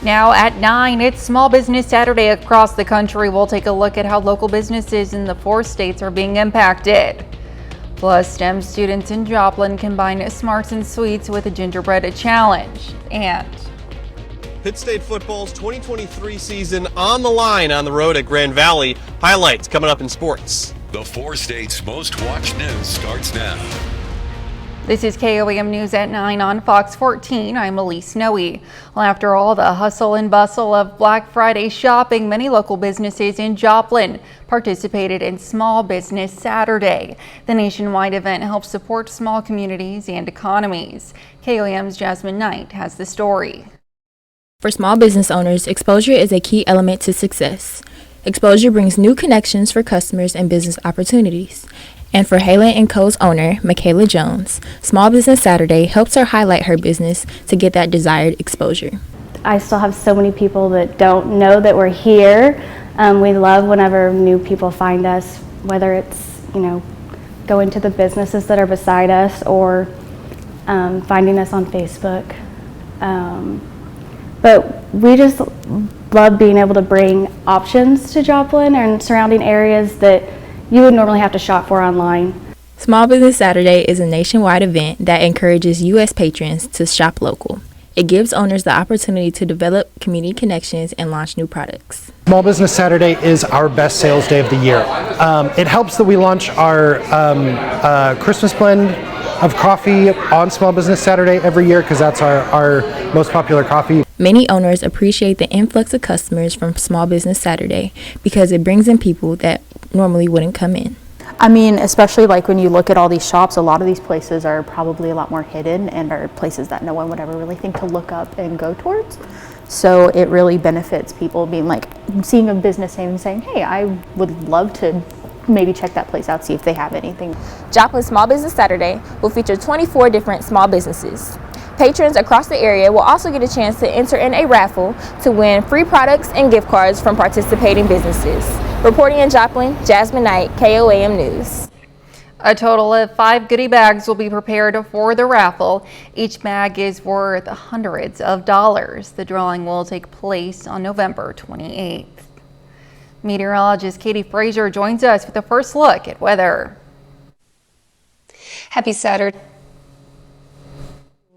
Now at 9, it's Small Business Saturday across the country. We'll take a look at how local businesses in the 4 states are being impacted. Plus, STEM students in Joplin combine smarts and sweets with a gingerbread challenge. And Pitt State football's 2023 season on the line on the road at Grand Valley. Highlights coming up in sports. The 4 states' most watched news starts now. This is KOAM News at 9 on Fox 14. I'm Elise Snowy. Well, after all the hustle and bustle of Black Friday shopping, many local businesses in Joplin participated in Small Business Saturday. The nationwide event helps support small communities and economies. KOAM's Jasmine Knight has the story. For small business owners, exposure is a key element to success. Exposure brings new connections for customers and business opportunities. And for Halen & Co.'s owner, Michaela Jones, Small Business Saturday helps her highlight her business to get that desired exposure. I still have so many people that don't know that we're here. We love whenever new people find us, whether it's, going to the businesses that are beside us or finding us on Facebook. But we just love being able to bring options to Joplin and surrounding areas that you would normally have to shop for online. Small Business Saturday is a nationwide event that encourages U.S. patrons to shop local. It gives owners the opportunity to develop community connections and launch new products. Small Business Saturday is our best sales day of the year. It helps that we launch our Christmas blend of coffee on Small Business Saturday every year because that's our most popular coffee. Many owners appreciate the influx of customers from Small Business Saturday because it brings in people that normally wouldn't come in. I mean, especially like when you look at all these shops, a lot of these places are probably a lot more hidden and are places that no one would ever really think to look up and go towards. So it really benefits people being like, seeing a business name and saying, hey, I would love to maybe check that place out, see if they have anything. Joplin Small Business Saturday will feature 24 different small businesses. Patrons across the area will also get a chance to enter in a raffle to win free products and gift cards from participating businesses. Reporting in Joplin, Jasmine Knight, KOAM News. A total of 5 goodie bags will be prepared for the raffle. Each bag is worth hundreds of dollars. The drawing will take place on November 28th. Meteorologist Katie Frazier joins us with the first look at weather. Happy Saturday.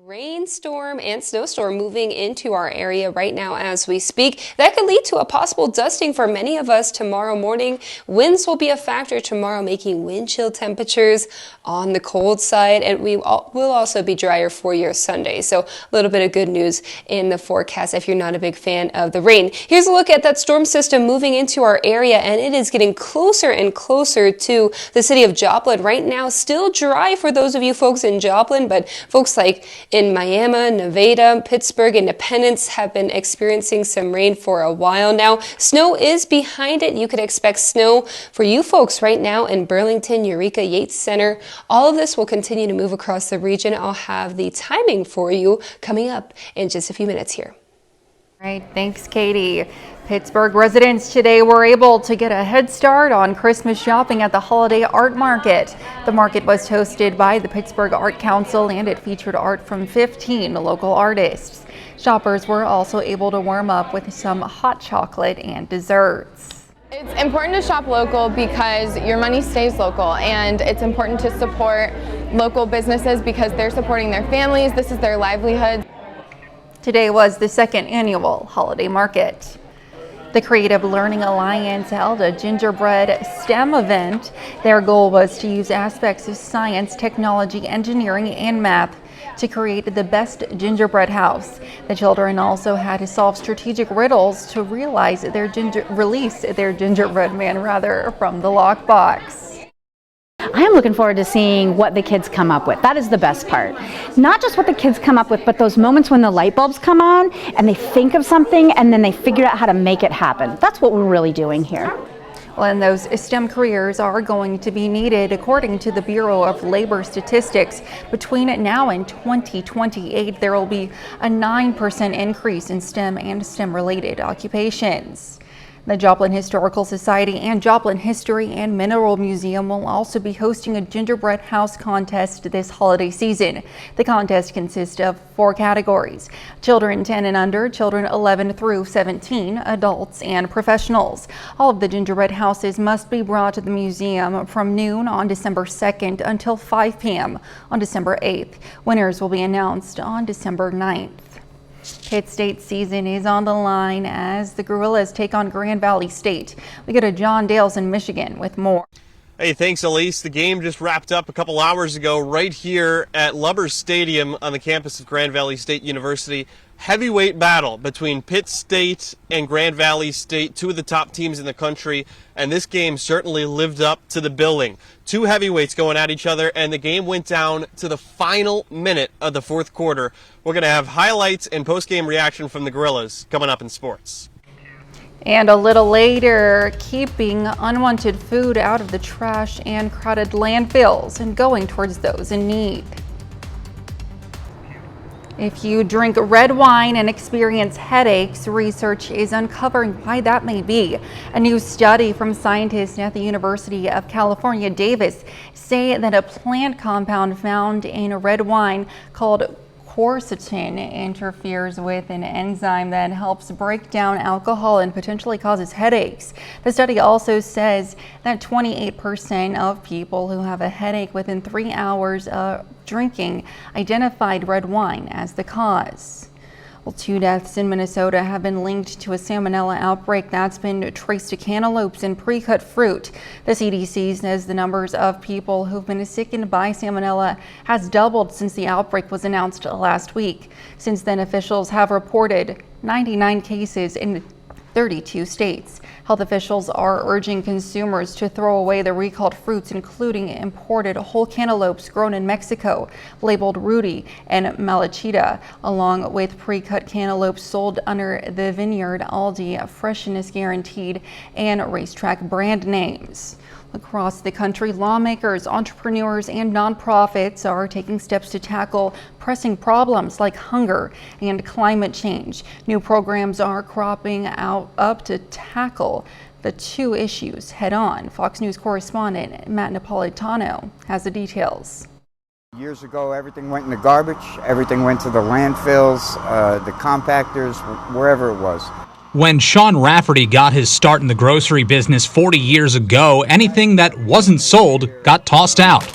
Rainstorm and snowstorm moving into our area right now as we speak. That could lead to a possible dusting for many of us tomorrow morning. Winds will be a factor tomorrow, making wind chill temperatures on the cold side, and we will also be drier for your Sunday. So a little bit of good news in the forecast if you're not a big fan of the rain. Here's a look at that storm system moving into our area, and it is getting closer and closer to the city of Joplin. Right now, still dry for those of you folks in Joplin, but folks like in Miami, Nevada, Pittsburgh, Independence have been experiencing some rain for a while now. Snow is behind it. You could expect snow for you folks right now in Burlington, Eureka, Yates Center. All of this will continue to move across the region. I'll have the timing for you coming up in just a few minutes here. All right, thanks, Katie. Pittsburgh residents today were able to get a head start on Christmas shopping at the Holiday Art Market. The market was hosted by the Pittsburgh Art Council and it featured art from 15 local artists. Shoppers were also able to warm up with some hot chocolate and desserts. It's important to shop local because your money stays local, and it's important to support local businesses because they're supporting their families. This is their livelihood. Today was the second annual Holiday Market. The Creative Learning Alliance held a gingerbread STEM event. Their goal was to use aspects of science, technology, engineering, and math to create the best gingerbread house. The children also had to solve strategic riddles to release their gingerbread man from the lockbox. I am looking forward to seeing what the kids come up with. That is the best part. Not just what the kids come up with, but those moments when the light bulbs come on and they think of something and then they figure out how to make it happen. That's what we're really doing here. Well, and those STEM careers are going to be needed according to the Bureau of Labor Statistics. Between now and 2028, there will be a 9% increase in STEM and STEM-related occupations. The Joplin Historical Society and Joplin History and Mineral Museum will also be hosting a gingerbread house contest this holiday season. The contest consists of 4 categories: children 10 and under, children 11 through 17, adults, and professionals. All of the gingerbread houses must be brought to the museum from noon on December 2nd until 5 p.m. on December 8th. Winners will be announced on December 9th. Pitt State season is on the line as the Gorillas take on Grand Valley State. We go to John Dales in Michigan with more. Hey, thanks, Elise. The game just wrapped up a couple hours ago right here at Lubbers Stadium on the campus of Grand Valley State University. Heavyweight battle between Pitt State and Grand Valley State, 2 of the top teams in the country, and this game certainly lived up to the billing. 2 heavyweights going at each other, and the game went down to the final minute of the 4th quarter. We're going to have highlights and post-game reaction from the Gorillas coming up in sports. And a little later, keeping unwanted food out of the trash and crowded landfills and going towards those in need. If you drink red wine and experience headaches, research is uncovering why that may be. A new study from scientists at the University of California, Davis, say that a plant compound found in red wine called quercetin interferes with an enzyme that helps break down alcohol and potentially causes headaches. The study also says that 28% of people who have a headache within 3 hours of drinking identified red wine as the cause. Well, 2 deaths in Minnesota have been linked to a salmonella outbreak that's been traced to cantaloupes and pre-cut fruit. The CDC says the numbers of people who've been sickened by salmonella has doubled since the outbreak was announced last week. Since then, officials have reported 99 cases in 32 states. Health officials are urging consumers to throw away the recalled fruits, including imported whole cantaloupes grown in Mexico, labeled Rudy and Malachita, along with pre-cut cantaloupes sold under the Vineyard, Aldi, Freshness Guaranteed, and Racetrack brand names. Across the country, lawmakers, entrepreneurs, and nonprofits are taking steps to tackle pressing problems like hunger and climate change. New programs are cropping up to tackle the 2 issues head on. Fox News correspondent Matt Napolitano has the details. Years ago, everything went in the garbage, everything went to the landfills, the compactors, wherever it was. When Sean Rafferty got his start in the grocery business 40 years ago, anything that wasn't sold got tossed out.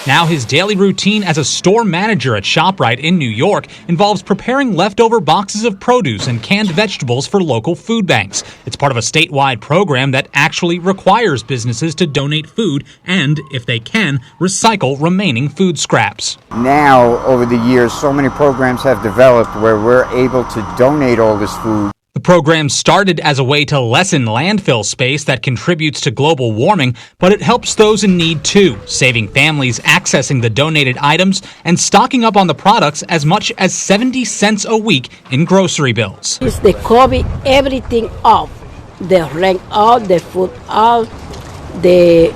Now his daily routine as a store manager at ShopRite in New York involves preparing leftover boxes of produce and canned vegetables for local food banks. It's part of a statewide program that actually requires businesses to donate food and, if they can, recycle remaining food scraps. Now, over the years, so many programs have developed where we're able to donate all this food. The program started as a way to lessen landfill space that contributes to global warming, but it helps those in need too, saving families accessing the donated items and stocking up on the products as much as 70 cents a week in grocery bills. It's the COVID, everything off, the rent out, the food out, the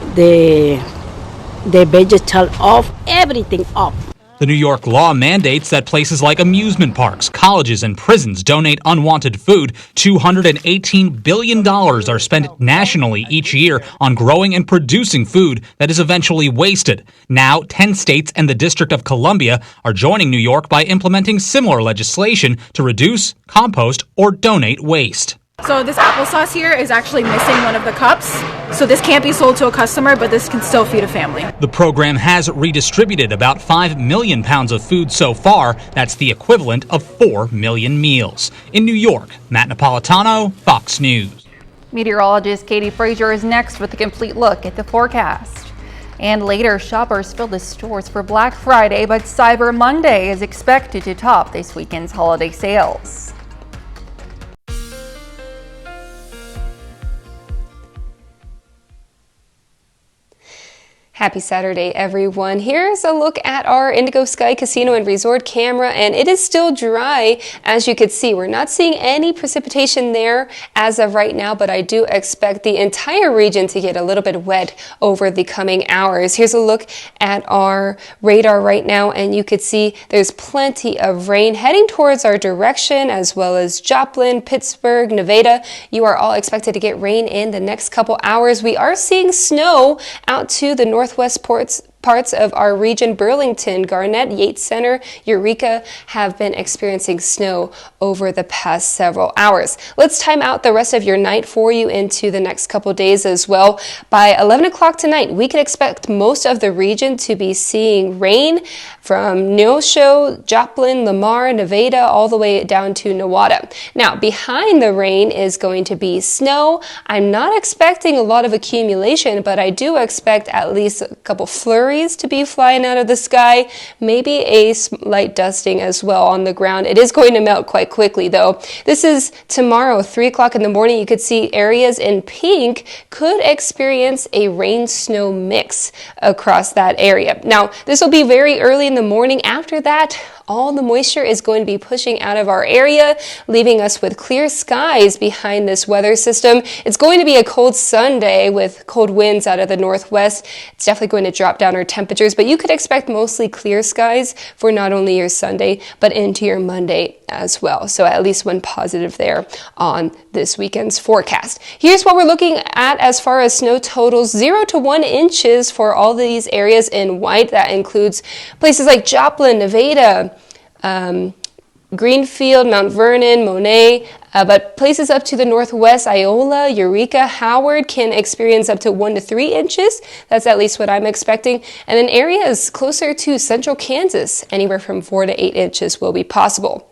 vegetable off, everything off. The New York law mandates that places like amusement parks, colleges, and prisons donate unwanted food. $218 billion are spent nationally each year on growing and producing food that is eventually wasted. Now, 10 states and the District of Columbia are joining New York by implementing similar legislation to reduce, compost, or donate waste. So this applesauce here is actually missing one of the cups. So this can't be sold to a customer, but this can still feed a family. The program has redistributed about 5 million pounds of food so far. That's the equivalent of 4 million meals. In New York, Matt Napolitano, Fox News. Meteorologist Katie Frazier is next with a complete look at the forecast. And later, shoppers fill the stores for Black Friday, but Cyber Monday is expected to top this weekend's holiday sales. Happy Saturday, everyone. Here's a look at our Indigo Sky Casino and Resort camera, and it is still dry, as you can see. We're not seeing any precipitation there as of right now, but I do expect the entire region to get a little bit wet over the coming hours. Here's a look at our radar right now, and you can see there's plenty of rain heading towards our direction, as well as Joplin, Pittsburgh, Nevada. You are all expected to get rain in the next couple hours. We are seeing snow out to the northwest parts of our region. Burlington, Garnett, Yates Center, Eureka have been experiencing snow over the past several hours. Let's time out the rest of your night for you into the next couple days as well. By 11 o'clock tonight, we can expect most of the region to be seeing rain from Neosho, Joplin, Lamar, Nevada, all the way down to Nowata. Now, behind the rain is going to be snow. I'm not expecting a lot of accumulation, but I do expect at least a couple flurries to be flying out of the sky, maybe a slight dusting as well on the ground. It is going to melt quite quickly though. This is tomorrow, 3 o'clock in the morning. You could see areas in pink could experience a rain-snow mix across that area. Now, this will be very early in the morning. After that, all the moisture is going to be pushing out of our area, leaving us with clear skies behind this weather system. It's going to be a cold Sunday with cold winds out of the northwest. It's definitely going to drop down our temperatures, but you could expect mostly clear skies for not only your Sunday, but into your Monday as well. So at least one positive there on this weekend's forecast. Here's what we're looking at as far as snow totals: 0 to 1 inches for all these areas in white. That includes places like Joplin, Nevada, Greenfield, Mount Vernon, Monet, but places up to the northwest, Iola, Eureka, Howard can experience up to 1 to 3 inches. That's at least what I'm expecting. And then areas closer to central Kansas, anywhere from 4 to 8 inches will be possible.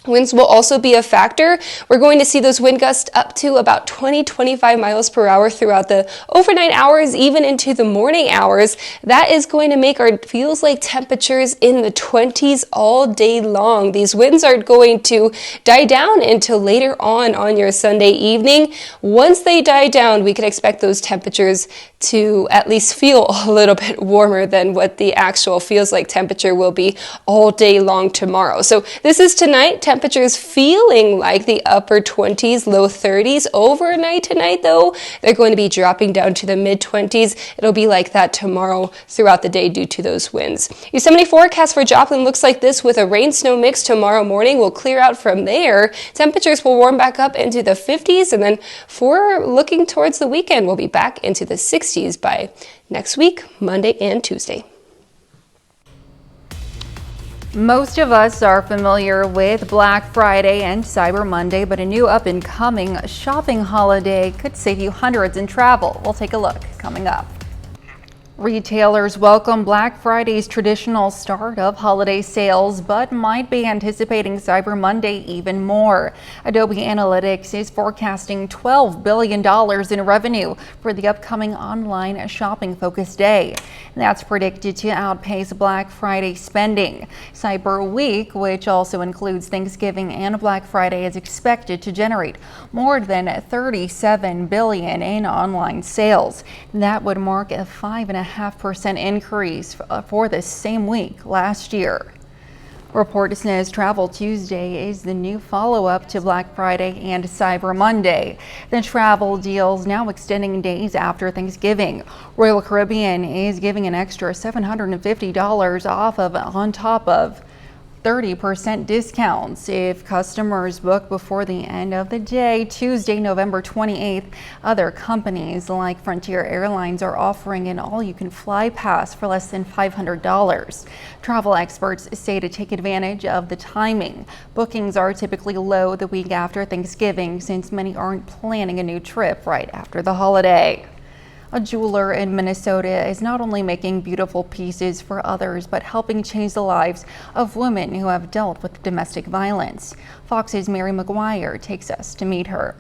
Winds will also be a factor. We're going to see those wind gusts up to about 20-25 miles per hour throughout the overnight hours, even into the morning hours. That is going to make our feels like temperatures in the 20s all day long. These winds are going to die down until later on your Sunday evening. Once they die down, we can expect those temperatures to at least feel a little bit warmer than what the actual feels like temperature will be all day long tomorrow. So this is tonight. Temperatures feeling like the upper 20s, low 30s. Overnight tonight, though, they're going to be dropping down to the mid 20s. It'll be like that tomorrow throughout the day due to those winds. Yosemite forecast for Joplin looks like this, with a rain-snow mix tomorrow morning. We'll clear out from there. Temperatures will warm back up into the 50s, and then for looking towards the weekend, we'll be back into the 60s by next week, Monday and Tuesday. Most of us are familiar with Black Friday and Cyber Monday, but a new up-and-coming shopping holiday could save you hundreds in travel. We'll take a look coming up. Retailers welcome Black Friday's traditional start of holiday sales, but might be anticipating Cyber Monday even more. Adobe Analytics is forecasting $12 billion in revenue for the upcoming online shopping-focused day. That's predicted to outpace Black Friday spending. Cyber Week, which also includes Thanksgiving and Black Friday, is expected to generate more than $37 billion in online sales. That would mark a 5.5% increase for the same week last year. Report says Travel Tuesday is the new follow-up to Black Friday and Cyber Monday. The travel deals now extending days after Thanksgiving. Royal Caribbean is giving an extra $750 off on top of 30% discounts if customers book before the end of the day, Tuesday, November 28th. Other companies like Frontier Airlines are offering an all-you-can-fly pass for less than $500. Travel experts say to take advantage of the timing. Bookings are typically low the week after Thanksgiving, since many aren't planning a new trip right after the holiday. A jeweler in Minnesota is not only making beautiful pieces for others, but helping change the lives of women who have dealt with domestic violence. Fox's Mary McGuire takes us to meet her.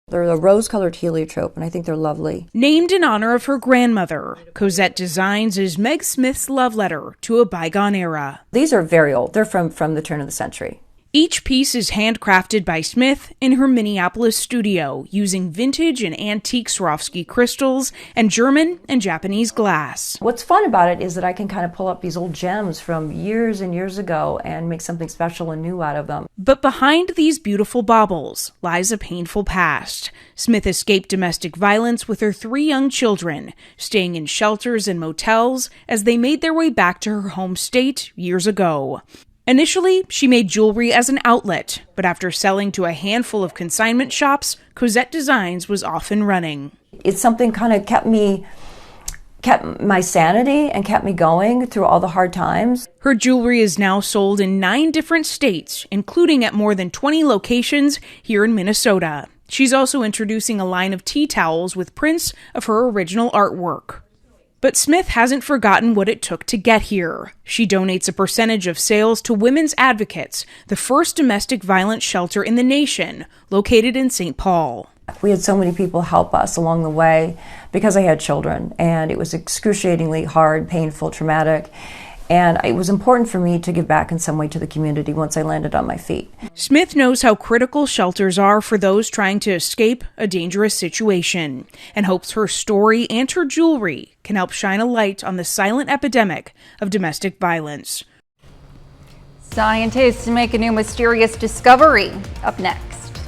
They're a rose-colored heliotrope, and I think they're lovely. Named in honor of her grandmother, Cosette Designs is Meg Smith's love letter to a bygone era. These are very old. They're from the turn of the century. Each piece is handcrafted by Smith in her Minneapolis studio using vintage and antique Swarovski crystals and German and Japanese glass. What's fun about it is that I can kind of pull up these old gems from years and years ago and make something special and new out of them. But behind these beautiful baubles lies a painful past. Smith escaped domestic violence with her 3 young children, staying in shelters and motels as they made their way back to her home state years ago. Initially, she made jewelry as an outlet, but after selling to a handful of consignment shops, Cosette Designs was off and running. It's something kind of kept my sanity and kept me going through all the hard times. Her jewelry is now sold in 9 different states, including at more than 20 locations here in Minnesota. She's also introducing a line of tea towels with prints of her original artwork. But Smith hasn't forgotten what it took to get here. She donates a percentage of sales to Women's Advocates, the first domestic violence shelter in the nation, located in St. Paul. We had so many people help us along the way because I had children, and it was excruciatingly hard, painful, traumatic. And it was important for me to give back in some way to the community once I landed on my feet. Smith knows how critical shelters are for those trying to escape a dangerous situation, and hopes her story and her jewelry can help shine a light on the silent epidemic of domestic violence. Scientists make a new mysterious discovery. Up next.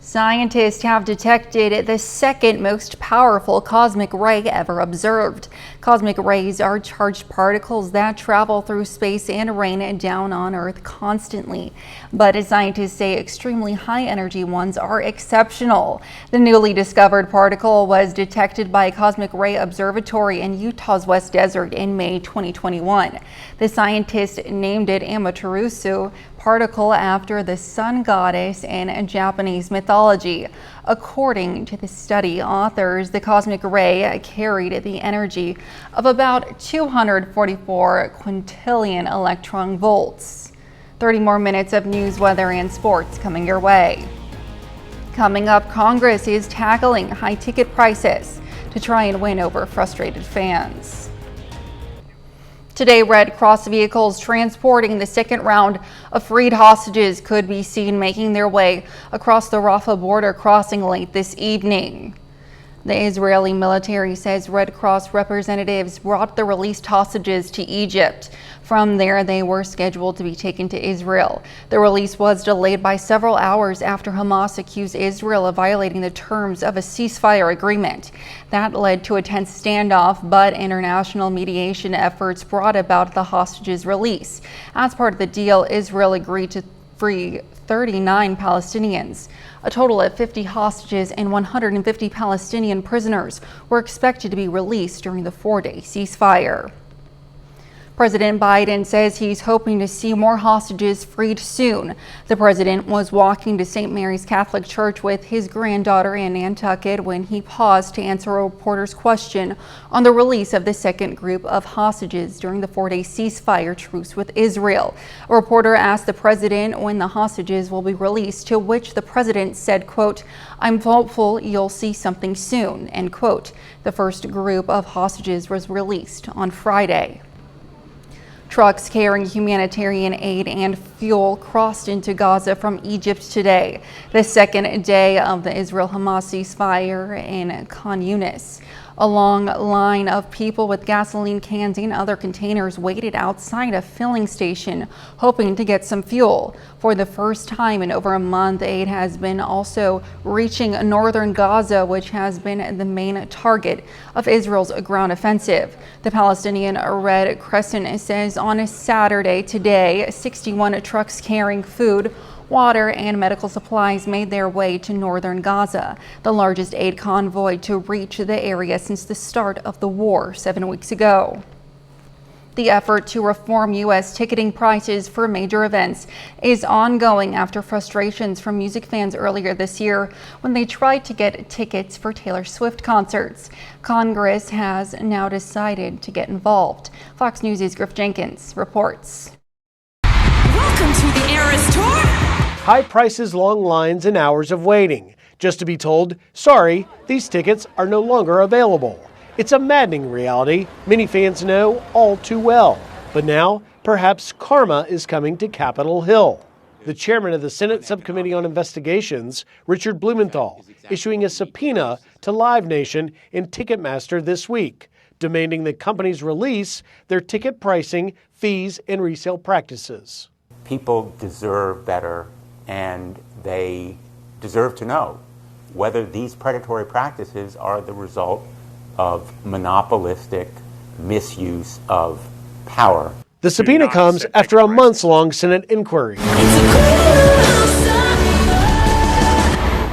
Scientists have detected the second most powerful cosmic ray ever observed. Cosmic rays are charged particles that travel through space and rain down on Earth constantly. But scientists say extremely high energy ones are exceptional. The newly discovered particle was detected by a cosmic ray observatory in Utah's West Desert in May 2021. The scientists named it Amaterasu particle after the sun goddess in Japanese mythology. According to the study authors, the cosmic ray carried the energy of about 244 quintillion electron volts. 30 more minutes of news, weather, and sports coming your way. Coming up, Congress is tackling high ticket prices to try and win over frustrated fans. Today, Red Cross vehicles transporting the second round of freed hostages could be seen making their way across the Rafah border crossing late this evening. The Israeli military says Red Cross representatives brought the released hostages to Egypt. From there, they were scheduled to be taken to Israel. The release was delayed by several hours after Hamas accused Israel of violating the terms of a ceasefire agreement. That led to a tense standoff, but international mediation efforts brought about the hostages' release. As part of the deal, Israel agreed to free 39 Palestinians. A total of 50 hostages and 150 Palestinian prisoners were expected to be released during the 4-day ceasefire. President Biden says he's hoping to see more hostages freed soon. The president was walking to St. Mary's Catholic Church with his granddaughter in Nantucket when he paused to answer a reporter's question on the release of the second group of hostages during the 4-day ceasefire truce with Israel. A reporter asked the president when the hostages will be released, to which the president said, quote, "I'm hopeful you'll see something soon," end quote. The first group of hostages was released on Friday. Trucks carrying humanitarian aid and fuel crossed into Gaza from Egypt today, the second day of the Israel-Hamas ceasefire in Khan Yunis. A long line of people with gasoline cans and other containers waited outside a filling station, hoping to get some fuel. For the first time in over a month, aid has been also reaching northern Gaza, which has been the main target of Israel's ground offensive. The Palestinian Red Crescent says on a Saturday today, 61 trucks carrying food, water, and medical supplies made their way to northern Gaza, the largest aid convoy to reach the area since the start of the war 7 weeks ago. The effort to reform U.S. ticketing prices for major events is ongoing after frustrations from music fans earlier this year when they tried to get tickets for Taylor Swift concerts. Congress has now decided to get involved. Fox News' Griff Jenkins reports. Welcome to the Eras Tour. High prices, long lines, and hours of waiting, just to be told, sorry, these tickets are no longer available. It's a maddening reality many fans know all too well. But now, perhaps karma is coming to Capitol Hill. The chairman of the Senate Subcommittee on Investigations, Richard Blumenthal, issuing a subpoena to Live Nation and Ticketmaster this week, demanding that companies release their ticket pricing, fees, and resale practices. People deserve better, and they deserve to know whether these predatory practices are the result of monopolistic misuse of power. The subpoena comes after a months-long Senate inquiry.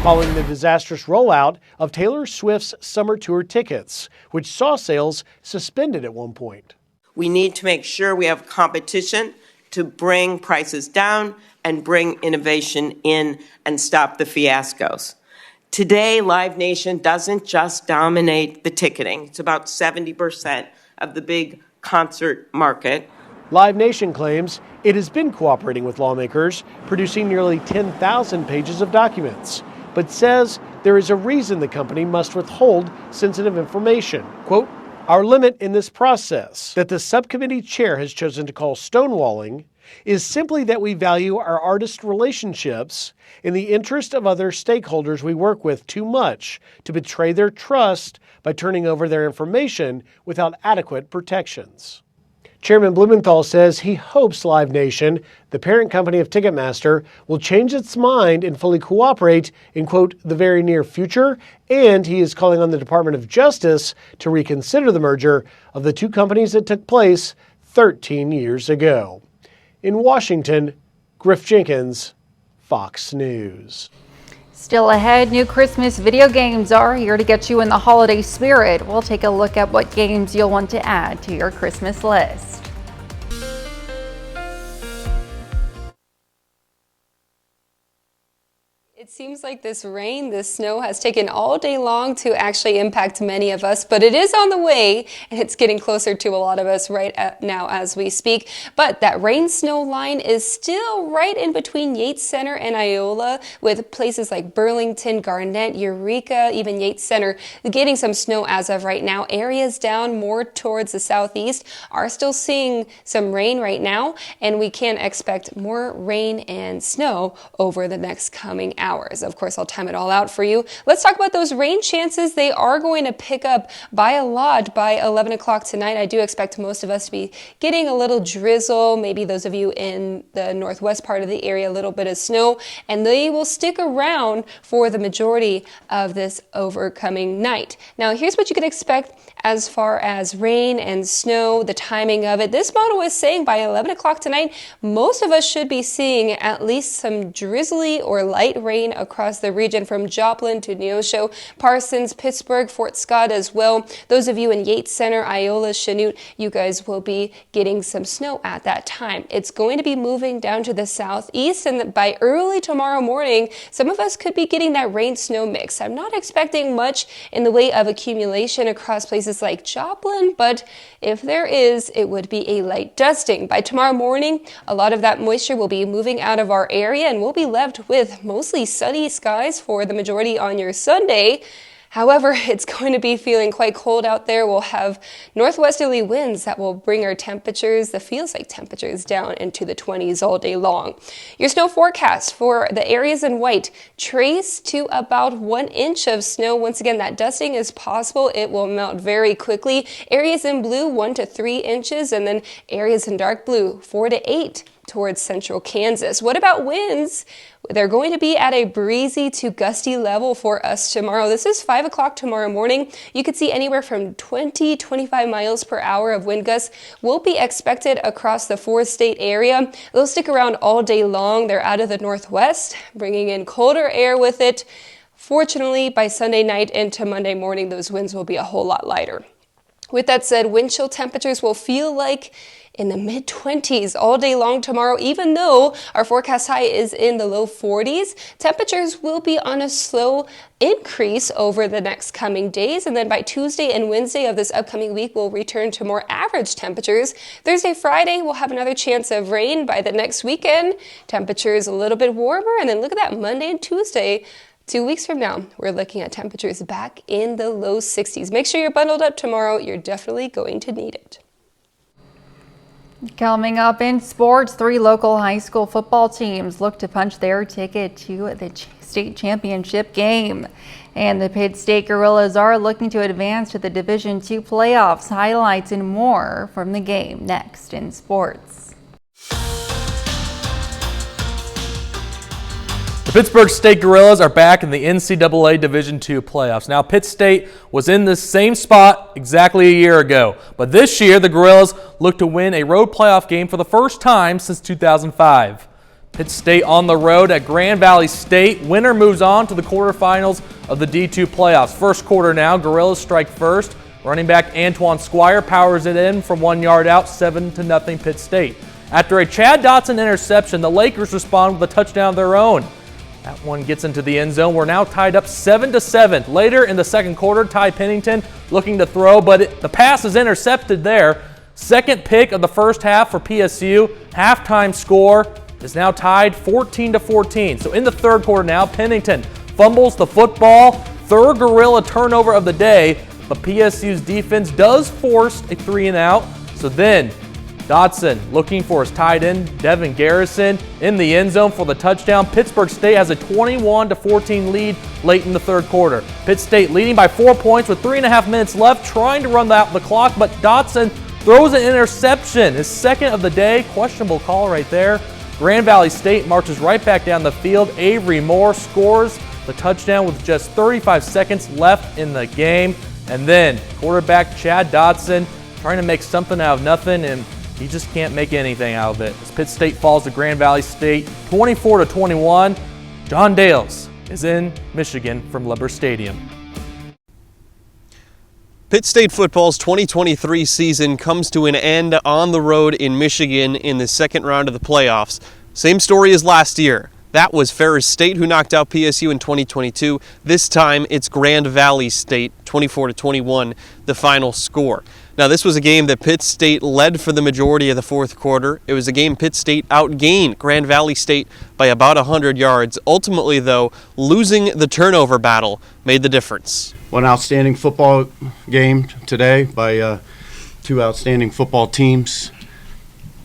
Following the disastrous rollout of Taylor Swift's summer tour tickets, which saw sales suspended at one point. We need to make sure we have competition to bring prices down and bring innovation in and stop the fiascos. Today, Live Nation doesn't just dominate the ticketing. It's about 70% of the big concert market. Live Nation claims it has been cooperating with lawmakers, producing nearly 10,000 pages of documents, but says there is a reason the company must withhold sensitive information. Quote, "Our limit in this process, that the subcommittee chair has chosen to call stonewalling, is simply that we value our artist relationships in the interest of other stakeholders we work with too much to betray their trust by turning over their information without adequate protections." Chairman Blumenthal says he hopes Live Nation, the parent company of Ticketmaster, will change its mind and fully cooperate in, quote, "the very near future," and he is calling on the Department of Justice to reconsider the merger of the two companies that took place 13 years ago. In Washington, Griff Jenkins, Fox News. Still ahead, new Christmas video games are here to get you in the holiday spirit. We'll take a look at what games you'll want to add to your Christmas list. It seems like this rain, this snow has taken all day long to actually impact many of us, but it is on the way and it's getting closer to a lot of us right now as we speak. But that rain-snow line is still right in between Yates Center and Iola, with places like Burlington, Garnett, Eureka, even Yates Center getting some snow as of right now. Areas down more towards the southeast are still seeing some rain right now, and we can expect more rain and snow over the next coming hours. Of course, I'll time it all out for you. Let's talk about those rain chances. They are going to pick up by a lot by 11 o'clock tonight. I do expect most of us to be getting a little drizzle, maybe those of you in the northwest part of the area, a little bit of snow, and they will stick around for the majority of this overcoming night. Now, here's what you can expect as far as rain and snow, the timing of it. This model is saying by 11 o'clock tonight, most of us should be seeing at least some drizzly or light rain across the region from Joplin to Neosho, Parsons, Pittsburgh, Fort Scott as well. Those of you in Yates Center, Iola, Chanute, you guys will be getting some snow at that time. It's going to be moving down to the southeast, and by early tomorrow morning, some of us could be getting that rain-snow mix. I'm not expecting much in the way of accumulation across places like Joplin, but if there is, it would be a light dusting. By tomorrow morning, a lot of that moisture will be moving out of our area, and we'll be left with mostly sunny skies for the majority on your Sunday. However, it's going to be feeling quite cold out there. We'll have northwesterly winds that will bring our temperatures, the feels like temperatures, down into the 20s all day long. Your snow forecast for the areas in white, trace to about 1 inch of snow. Once again, that dusting is possible. It will melt very quickly. Areas in blue, 1 to 3 inches, and then areas in dark blue, 4 to 8 towards central Kansas. What about winds? They're going to be at a breezy to gusty level for us tomorrow. This is 5 o'clock tomorrow morning. You could see anywhere from 20-25 miles per hour of wind gusts will be expected across the 4-state area. They'll stick around all day long. They're out of the northwest, bringing in colder air with it. Fortunately, by Sunday night into Monday morning, those winds will be a whole lot lighter. With that said, wind chill temperatures will feel like in the mid-20s all day long tomorrow. Even though our forecast high is in the low 40s, temperatures will be on a slow increase over the next coming days. And then by Tuesday and Wednesday of this upcoming week, we'll return to more average temperatures. Thursday, Friday, we'll have another chance of rain. By the next weekend, temperatures a little bit warmer. And then look at that, Monday and Tuesday, 2 weeks from now, we're looking at temperatures back in the low 60s. Make sure you're bundled up tomorrow. You're definitely going to need it. Coming up in sports, 3 local high school football teams look to punch their ticket to the state championship game. And the Pitt State Gorillas are looking to advance to the Division II playoffs. Highlights and more from the game next in sports. The Pittsburgh State Gorillas are back in the NCAA Division II playoffs. Now, Pitt State was in this same spot exactly a year ago, but this year the Gorillas look to win a road playoff game for the first time since 2005. Pitt State on the road at Grand Valley State. Winner moves on to the quarterfinals of the D2 playoffs. First quarter now, Gorillas strike first. Running back Antoine Squire powers it in from 1 yard out, 7-0 Pitt State. After a Chad Dotson interception, the Lakers respond with a touchdown of their own. That one gets into the end zone. We're now tied up 7-7. Later in the second quarter, Ty Pennington looking to throw, but the pass is intercepted there. Second pick of the first half for PSU. Halftime score is now tied 14-14. So in the third quarter now, Pennington fumbles the football. Third Gorilla turnover of the day, but PSU's defense does force a 3-and-out. So then Dotson looking for his tight end, Devin Garrison, in the end zone for the touchdown. Pittsburgh State has a 21-14 lead late in the third quarter. Pitt State leading by 4 points with 3.5 minutes left, trying to run out the clock, but Dotson throws an interception, his second of the day. Questionable call right there. Grand Valley State marches right back down the field. Avery Moore scores the touchdown with just 35 seconds left in the game. And then quarterback Chad Dotson trying to make something out of nothing, and he just can't make anything out of it. As Pitt State falls to Grand Valley State 24-21. John Dales is in Michigan from Lubbers Stadium. Pitt State football's 2023 season comes to an end on the road in Michigan in the second round of the playoffs. Same story as last year. That was Ferris State, who knocked out PSU in 2022. This time it's Grand Valley State, 24-21, the final score. Now, this was a game that Pitt State led for the majority of the fourth quarter. It was a game Pitt State outgained Grand Valley State by about 100 yards. Ultimately, though, losing the turnover battle made the difference. One outstanding football game today by 2 outstanding football teams,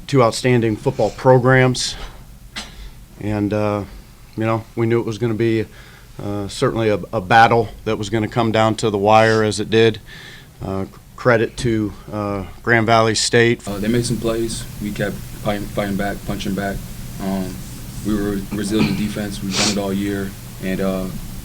2 outstanding football programs. And, we knew it was going to be certainly a battle that was going to come down to the wire as it did. Credit to Grand Valley State. They made some plays. We kept fighting back, punching back. We were resilient defense. We've done it all year. And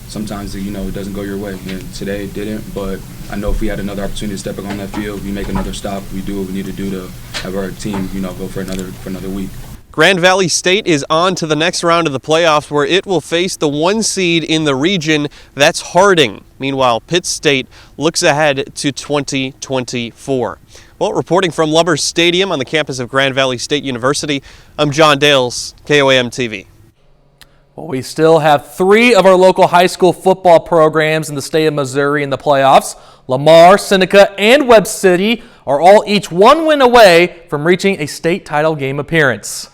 sometimes, it doesn't go your way. And today it didn't. But I know if we had another opportunity to step back on that field, we make another stop, we do what we need to do to have our team, go for another week. Grand Valley State is on to the next round of the playoffs, where it will face the 1 seed in the region. That's Harding. Meanwhile, Pitt State looks ahead to 2024. Well, reporting from Lubbers Stadium on the campus of Grand Valley State University, I'm John Dales, KOAM TV. Well, we still have 3 of our local high school football programs in the state of Missouri in the playoffs. Lamar, Seneca, and Webb City are all each 1 win away from reaching a state title game appearance.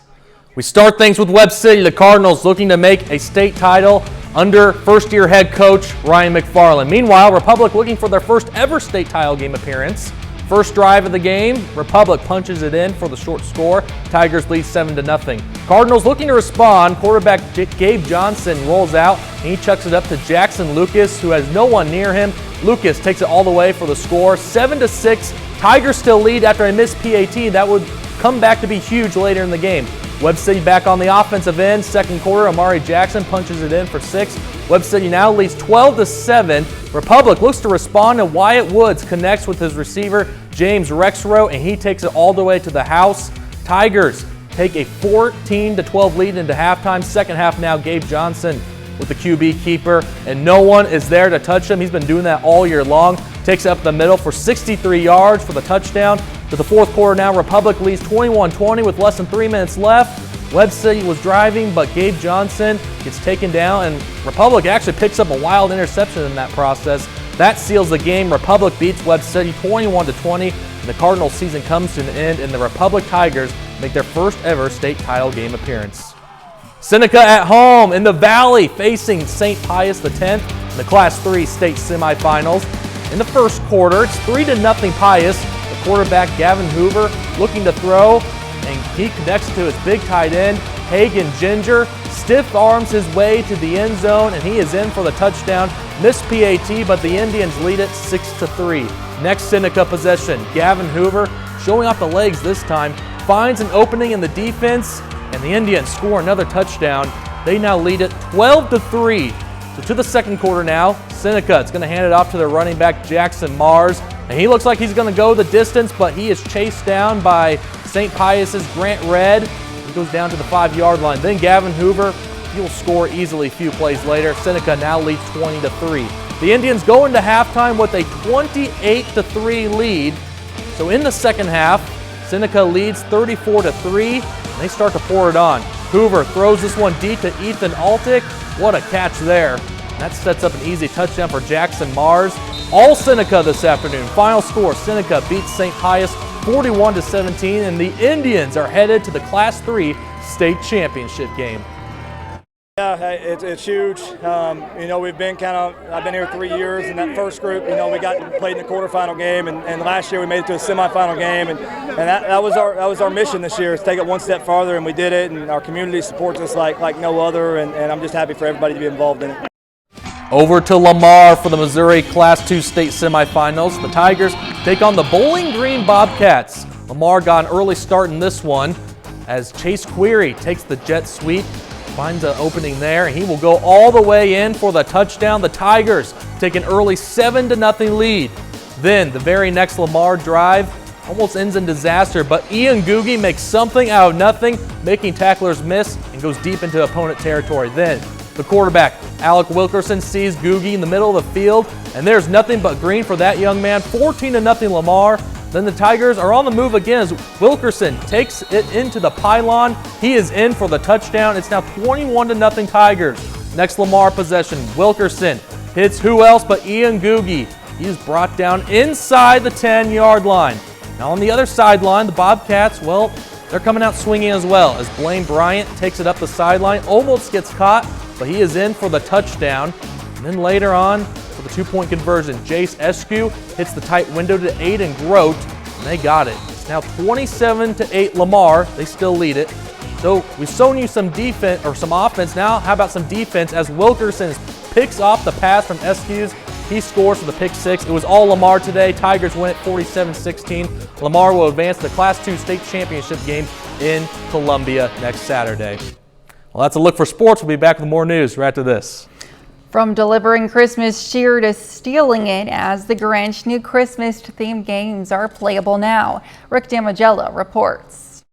We start things with Webb City. The Cardinals looking to make a state title under first-year head coach Ryan McFarland. Meanwhile, Republic looking for their first ever state title game appearance. First drive of the game, Republic punches it in for the short score. Tigers lead 7-0. Cardinals looking to respond. Quarterback Gabe Johnson rolls out, and he chucks it up to Jackson Lucas, who has no one near him. Lucas takes it all the way for the score, 7-6. Tigers still lead after a missed PAT. That would come back to be huge later in the game. Webb City back on the offensive end. Second quarter, Amari Jackson punches it in for 6. Webb City now leads 12-7. Republic looks to respond, and Wyatt Woods connects with his receiver, James Rexrow, and he takes it all the way to the house. Tigers take a 14-12 lead into halftime. Second half now, Gabe Johnson with the QB keeper, and no one is there to touch him. He's been doing that all year long. Takes it up the middle for 63 yards for the touchdown. To the fourth quarter now, Republic leads 21-20 with less than 3 minutes left. Webb City was driving, but Gabe Johnson gets taken down, and Republic actually picks up a wild interception in that process. That seals the game. Republic beats Webb City 21-20, and the Cardinals season comes to an end, and the Republic Tigers make their first ever state title game appearance. Seneca at home in the Valley facing St. Pius X in the Class 3 state semifinals. In the first quarter, it's 3-0 Pius. The quarterback Gavin Hoover looking to throw. and he connects to his big tight end, Hagen Ginger, stiff arms his way to the end zone, and he is in for the touchdown. Missed PAT, but the Indians lead it 6-3. Next Seneca possession, Gavin Hoover, showing off the legs this time, finds an opening in the defense, and the Indians score another touchdown. They now lead it 12-3. So to the second quarter now, Seneca is going to hand it off to their running back, Jackson Mars. And he looks like he's going to go the distance, but he is chased down by St. Pius's Grant Red. He goes down to the 5-yard line. Then Gavin Hoover, he'll score easily a few plays later. Seneca now leads 20-3. The Indians go into halftime with a 28-3 lead. So in the second half, Seneca leads 34-3, and they start to pour it on. Hoover throws this one deep to Ethan Altick. What a catch there. That sets up an easy touchdown for Jackson Mars. All Seneca this afternoon. Final score, Seneca beats St. Pius 41-17, and the Indians are headed to the Class 3 state championship game. Yeah, it's huge. We've been I've been here 3 years. In that first group, we played in the quarterfinal game, and last year we made it to a semifinal game, and that was our mission this year, is take it one step farther, and we did it, and our community supports us like no other, and I'm just happy for everybody to be involved in it. Over to Lamar for the Missouri Class 2 state semifinals. The Tigers take on the Bowling Green Bobcats. Lamar got an early start in this one as Chase Query takes the jet sweep, finds an opening there, and he will go all the way in for the touchdown. The Tigers take an early 7-0 lead. Then the very next Lamar drive almost ends in disaster, but Ian Googie makes something out of nothing, making tacklers miss and goes deep into opponent territory. Then the quarterback, Alec Wilkerson, sees Googie in the middle of the field, and there's nothing but green for that young man. 14-0 Lamar. Then the Tigers are on the move again as Wilkerson takes it into the pylon. He is in for the touchdown. It's now 21-0 Tigers. Next Lamar possession, Wilkerson hits who else but Ian Googie. He's brought down inside the 10-yard line. Now on the other sideline, the Bobcats, well, they're coming out swinging as well as Blaine Bryant takes it up the sideline, almost gets caught, but he is in for the touchdown. And then later on, for the 2-point conversion, Jace Eskew hits the tight window to Aiden Grote, and they got it. It's now 27-8 Lamar. They still lead it. So we've shown you some defense or some offense. Now how about some defense as Wilkerson picks off the pass from Eskew's. He scores for the pick six. It was all Lamar today. Tigers win it 47-16. Lamar will advance to the Class 2 state championship game in Columbia next Saturday. Well, that's a look for sports. We'll be back with more news right after this. From delivering Christmas cheer to stealing it as the Grinch, new Christmas-themed games are playable now. Rick Damagella reports.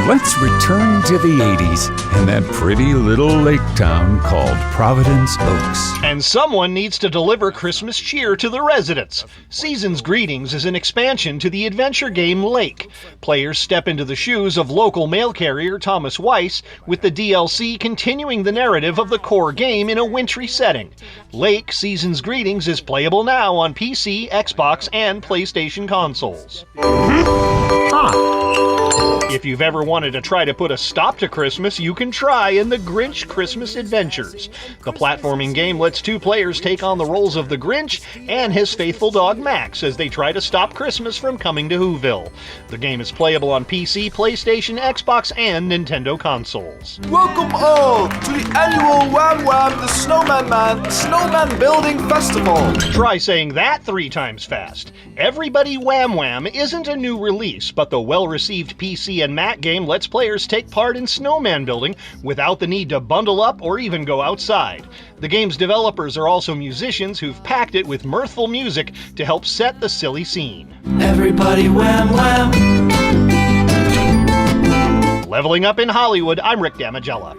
Let's return to the 80s and that pretty little lake town called Providence Oaks. And someone needs to deliver Christmas cheer to the residents. Season's Greetings is an expansion to the adventure game Lake. Players step into the shoes of local mail carrier Thomas Weiss, with the DLC continuing the narrative of the core game in a wintry setting. Lake Season's Greetings is playable now on PC, Xbox, and PlayStation consoles. If you've ever wanted to try to put a stop to Christmas, you can try in The Grinch Christmas Adventures. The platforming game lets two players take on the roles of the Grinch and his faithful dog Max as they try to stop Christmas from coming to Whoville. The game is playable on PC, PlayStation, Xbox, and Nintendo consoles. Welcome all to the annual Wham Wham the Snowman Man Snowman Building Festival. Try saying that 3 times fast. Everybody Wham Wham isn't a new release, but the well-received PC and Mac game lets players take part in snowman building without the need to bundle up or even go outside. The game's developers are also musicians who've packed it with mirthful music to help set the silly scene. Everybody Wham Wham. Leveling Up in Hollywood, I'm Rick Damagella.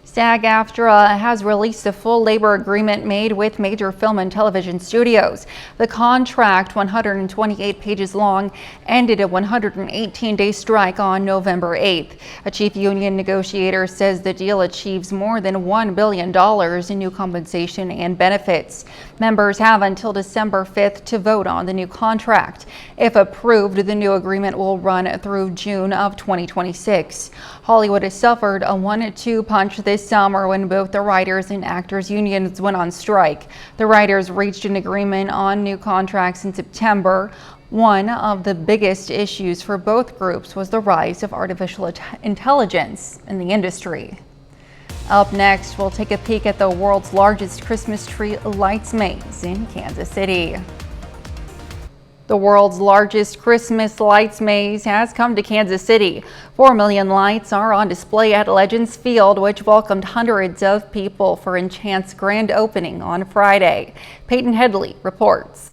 SAG-AFTRA has released a full labor agreement made with major film and television studios. The contract, 128 pages long, ended a 118-day strike on November 8th. A chief union negotiator says the deal achieves more than $1 billion in new compensation and benefits. Members have until December 5th to vote on the new contract. If approved, the new agreement will run through June of 2026. Hollywood has suffered a 1-2 punch this summer when both the writers and actors unions went on strike. The writers reached an agreement on new contracts in September, One of the biggest issues for both groups was the rise of artificial intelligence in the industry. Up next, we'll take a peek at the world's largest Christmas tree lights maze in Kansas City. The world's largest Christmas lights maze has come to Kansas City. 4 million lights are on display at Legends Field, which welcomed hundreds of people for Enchant's grand opening on Friday. Peyton Headley reports.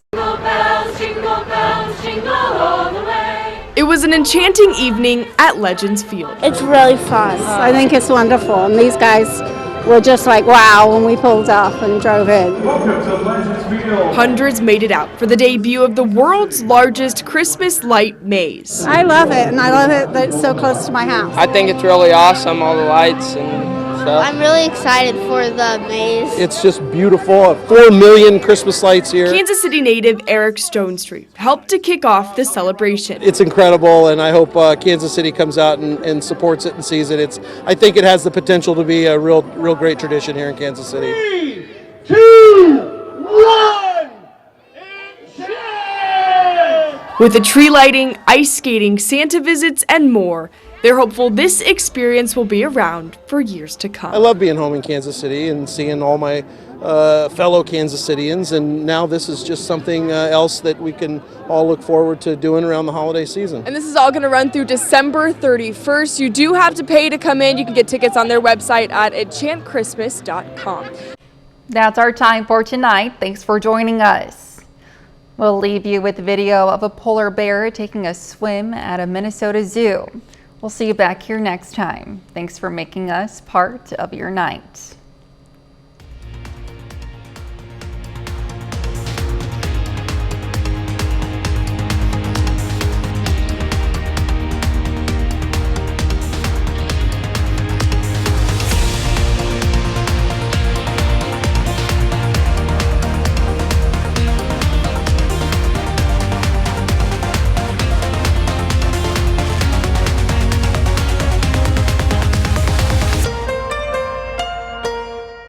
Jingle bells, jingle all the way. It was an enchanting evening at Legends Field. It's really fun. I think it's wonderful, and these guys were just like, wow, when we pulled up and drove in. Welcome to Legends Field. Hundreds made it out for the debut of the world's largest Christmas light maze. I love it, and I love it that it's so close to my house. I think it's really awesome, all the lights and stuff. I'm really excited for the maze. It's just beautiful. 4 million Christmas lights here. Kansas City native Eric Stonestreet helped to kick off the celebration. It's incredible, and I hope Kansas City comes out and supports it and sees it. I think it has the potential to be a real great tradition here in Kansas City. 3, 2, 1, enchant! With the tree lighting, ice skating, Santa visits, and more, they're hopeful this experience will be around for years to come. I love being home in Kansas City and seeing all my fellow Kansas Cityans, and now this is just something else that we can all look forward to doing around the holiday season. And this is all going to run through December 31st. You do have to pay to come in. You can get tickets on their website at enchantchristmas.com. That's our time for tonight. Thanks for joining us. We'll leave you with a video of a polar bear taking a swim at a Minnesota zoo. We'll see you back here next time. Thanks for making us part of your night.